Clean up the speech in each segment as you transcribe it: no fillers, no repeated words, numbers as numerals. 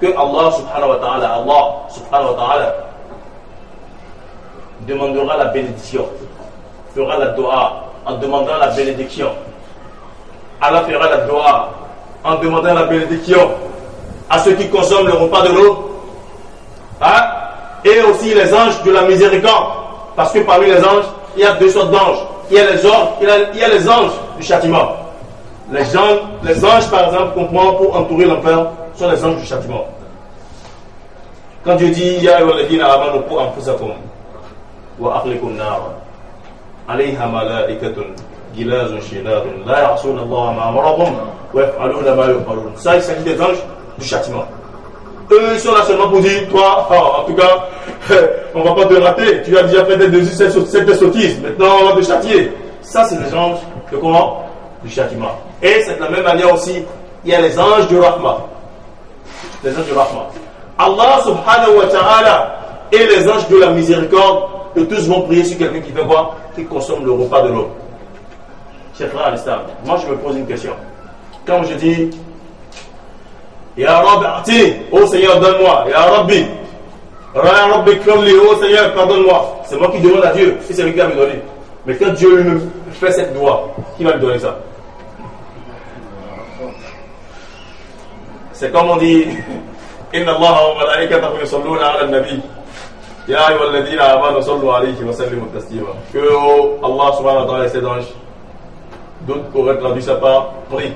Que Allah subhanahu wa ta'ala demandera la bénédiction, fera la dua en demandant la bénédiction. Allah fera la dua en demandant la bénédiction à ceux qui consomment le repas de l'eau, hein? Et aussi les anges de la miséricorde, parce que parmi les anges, il y a deux sortes d'anges. Il y a les anges du châtiment. Les anges, par exemple, qu'on prend pour entourer l'enfer, sont les anges du châtiment. Quand Dieu dit Ya ayyuhalladhina amanu qu anfusakum wa ahlikum nar alayha malaikatun gilazun shidadun la ya'suna Allaha ma amarahum wa yaf'aluna ma yu'marun. Ça, il s'agit des anges du châtiment. Eux, ils sont là seulement pour dire, toi, en tout cas, on va pas te rater, tu as déjà fait cette sottise, maintenant on va te châtier. Ça, c'est les anges de comment? Du châtiment. Et c'est de la même manière aussi, il y a les anges du Rahma. Les anges du Rahma. Allah subhanahu wa ta'ala et les anges de la miséricorde, eux tous vont prier sur quelqu'un qui fait quoi? Qui consomme le repas de l'eau. Chers frères à l'islam, moi je me pose une question. Quand je dis Ya Rabbi ati, oh Seigneur donne-moi, Ya Rabbi, Ya Rabbi kromli, oh Seigneur pardonne-moi, c'est moi qui demande à Dieu, si c'est lui qui va me donner. Mais quand Dieu lui-même fait cette doigt, qui va me donner ça? C'est comme on dit Inna Allah wa malaikatahu yusalluna ala an-nabi Ya ayyuhalladhina amanu sallu alayhi wa sallimu taslima. Que Allah subhanahu wa ta'ala et ses anges, d'autres auraient traduit ça par prie.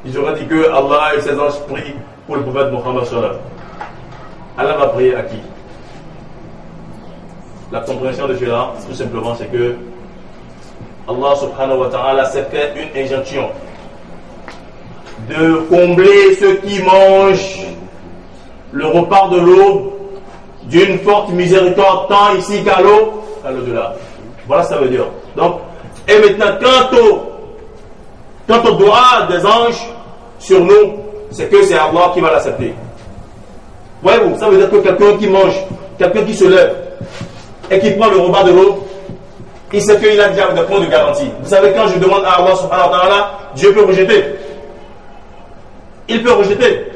Ils auraient dit que Allah et ses anges prient pour le prophète Mohammed sallallahu. Allah va prier à qui? La compréhension de cela, tout simplement, c'est que Allah subhanahu wa ta'ala s'est fait une injonction de combler ceux qui mangent le repas de l'eau d'une forte miséricorde, tant ici qu'à l'au-delà. Voilà ce que ça veut dire. Donc, et maintenant, quant au doigt des anges sur nous, c'est que c'est Allah qui va l'accepter. Voyez-vous, ça veut dire que quelqu'un qui mange, quelqu'un qui se lève et qui prend le repas de l'eau, il sait qu'il a déjà des points de garantie. Vous savez, quand je demande à Allah subhanahu wa ta'ala, Dieu peut rejeter. Il peut rejeter.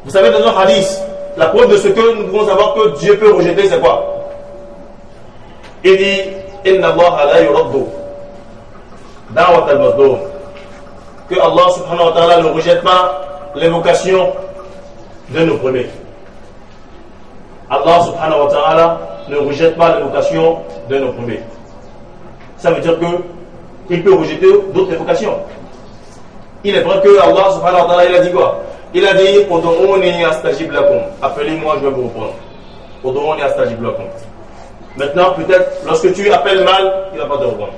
Vous savez, dans notre hadith, la preuve de ce que nous pouvons savoir que Dieu peut rejeter, c'est quoi? Il dit Inna Allah la yuraddu da'wat al-mazlum. Que Allah subhanahu wa ta'ala ne rejette pas l'invocation de nos premiers. Allah subhanahu wa ta'ala ne rejette pas l'invocation de nos premiers. Ça veut dire que il peut rejeter d'autres invocations. Il est vrai que Allah subhanahu wa ta'ala il a dit quoi? Il a dit Ud'uni astajib lakum. Appelez-moi, je vais vous reprendre. Ud'uni astajib lakum. Maintenant, peut-être, lorsque tu appelles mal, il ne va pas te reprendre.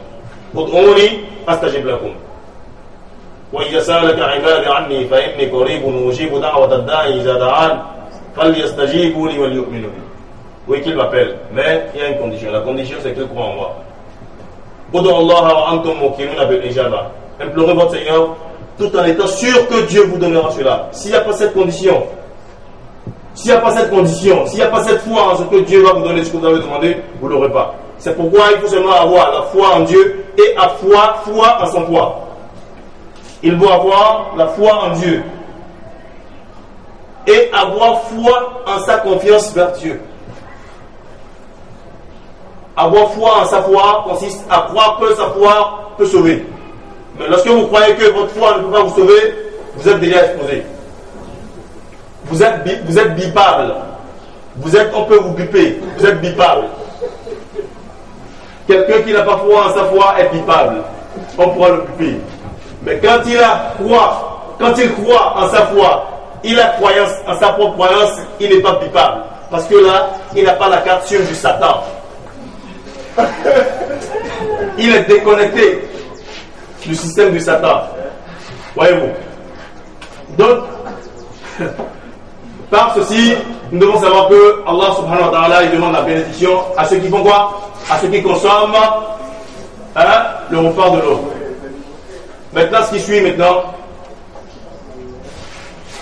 Ud'uni astajib lakum. Wa idha sa'alaka 'ibadi 'anni fa inni qaribun ujibu da'wata ad-da'i idha da'an falyastajibu li wal yu'minu bi. Oui, qu'il m'appelle, mais il y a une condition. La condition, c'est qu'il croit en moi. Ud'u Allah wa antum muqinuna bil ijaba. Implorez votre Seigneur tout en étant sûr que Dieu vous donnera cela. S'il n'y a pas cette condition, s'il n'y a pas cette foi en ce que Dieu va vous donner ce que vous avez demandé, vous ne l'aurez pas. C'est pourquoi il faut seulement avoir la foi en Dieu et la foi en son foi. Il faut avoir la foi en Dieu et avoir foi en sa confiance vers Dieu. Avoir foi en sa foi consiste à croire que sa foi peut sauver. Mais lorsque vous croyez que votre foi ne peut pas vous sauver, vous êtes déjà exposé. Vous êtes bipable. On peut vous biper. Vous êtes bipable. Quelqu'un qui n'a pas foi en sa foi est bipable. On pourra le biper. Mais quand il croit en sa foi, il a croyance en sa propre croyance, il n'est pas bipable. Parce que là, il n'a pas la carte sur du Satan. Il est déconnecté du système du Satan. Voyez-vous. Donc, par ceci, nous devons savoir que Allah subhanahu wa ta'ala il demande la bénédiction à ceux qui font quoi? À ceux qui consomment le repas de l'eau. Maintenant, ce qui suit maintenant,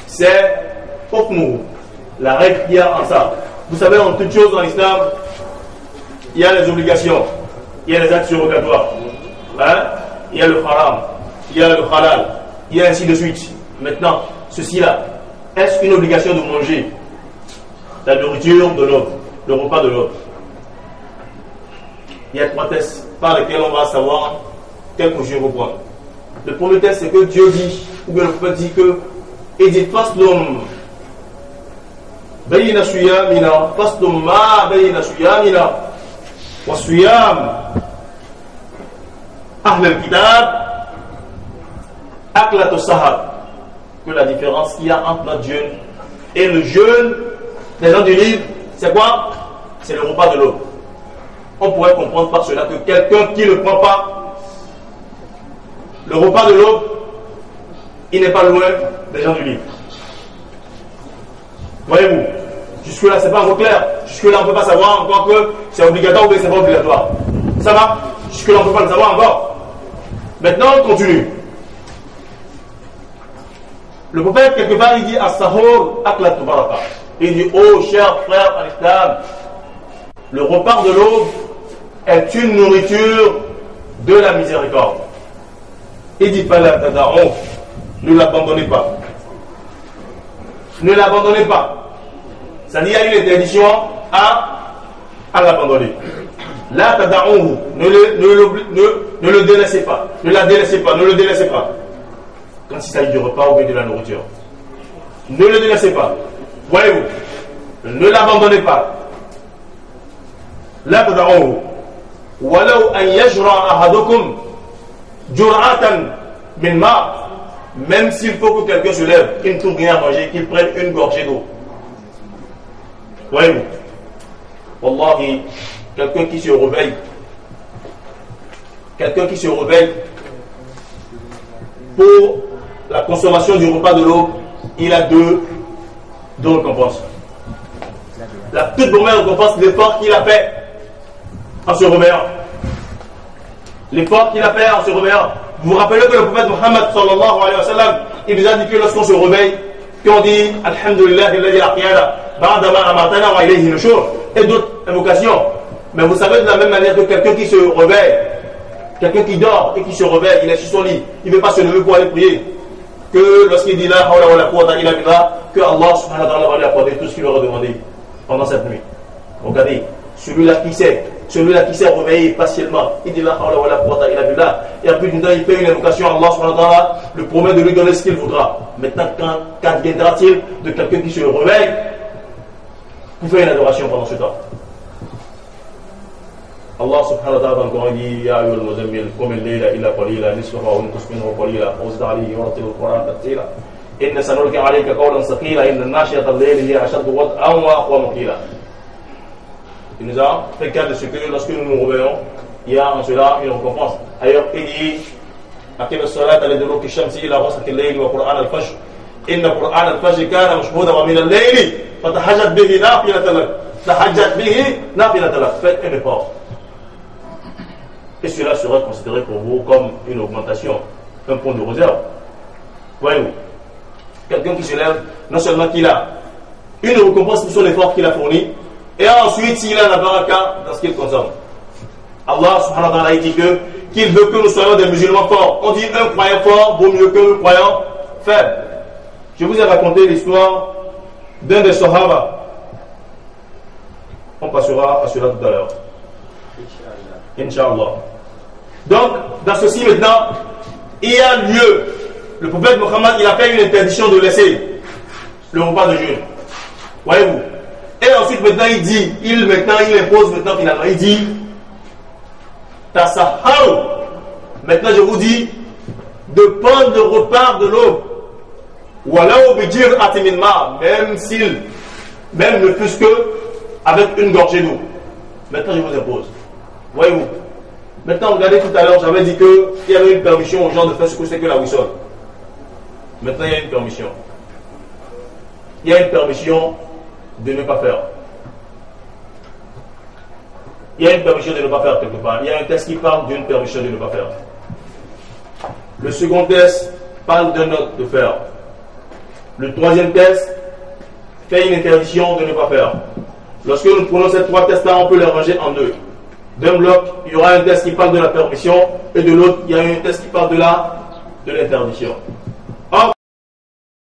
c'est hukmu, la règle qu'il y a en ça. Vous savez, en toute chose dans l'islam, il y a les obligations, il y a les actes surrogatoires. Il y a le haram, il y a le halal. et ainsi de suite. Maintenant, ceci-là, est-ce une obligation de manger la nourriture de l'homme, le repas de l'homme? Il y a 3 tests par lesquels on va savoir quelle position il faut prendre. Le premier test, c'est que Dieu dit, ou bien le prophète dit que, et dit faslum bayna suyamina, faslum ma bayna suyamina, wa suyam ahl al-kitab, aklat sahab. Que la différence qu'il y a entre notre jeûne et le jeûne des gens du livre, c'est quoi? C'est le repas de l'homme. On pourrait comprendre par cela que quelqu'un qui ne prend pas le repas de l'homme, il n'est pas loin des gens du livre. Voyez-vous? Jusque-là, c'est pas encore clair. Jusque-là, on ne peut pas savoir encore que c'est obligatoire ou que c'est pas obligatoire. Ça va? Jusque-là, on ne peut pas le savoir encore. Maintenant, on continue. Le prophète, quelque part, il dit As-sahur aklat baraka. Il dit, oh chers frères en islam, le repas de l'aube est une nourriture de la miséricorde. Il dit pas la tada'on, ne l'abandonnez pas. Ne l'abandonnez pas. C'est-à-dire, il y a une interdiction à l'abandonner. La tada'on, ne le délaissez pas. Ne la délaissez pas, ne le délaissez pas. Quand il s'agit du repas ou bien de la nourriture. Ne le délaissez pas. Voyez-vous, ne l'abandonnez pas. La tada'uhu. Walau an yajra ahadukum jur'atan min ma. Même s'il faut que quelqu'un se lève, qu'il ne trouve rien à manger, qu'il prenne une gorgée d'eau. Voyez-vous. Wallahi, quelqu'un qui se réveille. Quelqu'un qui se réveille pour la consommation du repas de l'eau, il a deux récompenses. La toute première récompense, l'effort qu'il a fait en se réveillant. L'effort qu'il a fait en se réveillant. Vous vous rappelez que le prophète Muhammad sallallahu alayhi wa sallam, il nous a dit que lorsqu'on se réveille, qu'on dit Alhamdulillah, alladhi ahyana ba'dama amatana wa ilayhi nushur, et d'autres invocations. Mais vous savez de la même manière que quelqu'un qui se réveille, quelqu'un qui dort et qui se réveille, il est sur son lit, il ne veut pas se lever pour aller prier. Que lorsqu'il dit la hawla wa la quwwata illa billah, que Allah subhanahu wa ta'ala va lui accorder tout ce qu'il aura demandé pendant cette nuit. Regardez, celui-là qui s'est réveillé partiellement, il dit la hawla wa la quwwata illa billah, et après d'une temps il fait une invocation à Allah subhanahu wa ta'ala, le promet de lui donner ce qu'il voudra. Maintenant, qu'adviendra-t-il de quelqu'un qui se réveille pour faire une adoration pendant ce temps? Allah subhanahu wa ta'ala encore dit Ya ayyuhal muzammil qum al-layla illa qalila nisfahu aw inqus minhu qalila aw zid alayhi wa rattil al-Qur'ana tartila inna sanulqi alayka qawlan thaqila inna nashiyata al-layli hiya ashaddu wat'an wa aqwamu qila. Il nous a fait cas de ce que lorsque nous nous réveillons, il y a en cela une récompense. Ailleurs, il dit Aqim as-salata liduluki ash-shamsi ila ghasaqi al-layli wa Qur'an al-fajr inna Qur'an al-fajr kana mashhuda wa min al-layli fatahajjat bihi nafilatan lak. Faites un effort. Et cela sera considéré pour vous comme une augmentation, un point de réserve. Voyez-vous, quelqu'un qui se lève, non seulement qu'il a une récompense pour son effort qu'il a fourni, et ensuite s'il a la baraka dans ce qu'il consomme. Allah subhanahu wa ta'ala dit qu'il veut que nous soyons des musulmans forts. On dit un croyant fort vaut mieux qu'un croyant faible. Je vous ai raconté l'histoire d'un des Sahaba. On passera à cela tout à l'heure. Inch'Allah. Donc, dans ceci maintenant, il y a lieu. Le prophète Mohammed, il a fait une interdiction de laisser le repas de jeûne. Voyez-vous. Et ensuite, maintenant, il impose maintenant finalement, il dit Tasaharu. Maintenant, je vous dis de prendre le repas de l'aube. Walau bijir atiminma, même ne fût-ce que avec une gorgée d'eau. Maintenant, je vous impose. Voyez-vous. Maintenant, regardez tout à l'heure, j'avais dit qu'il y avait une permission aux gens de faire ce que c'est que la wissole. Maintenant, il y a une permission. Il y a une permission de ne pas faire. Il y a une permission de ne pas faire quelque part. Il y a un texte qui parle d'une permission de ne pas faire. Le second texte parle d'un autre de faire. Le troisième texte fait une interdiction de ne pas faire. Lorsque nous prenons ces trois textes-là, on peut les ranger en deux. D'un bloc, il y aura un texte qui parle de la permission, et de l'autre, il y a un texte qui parle de l'interdiction.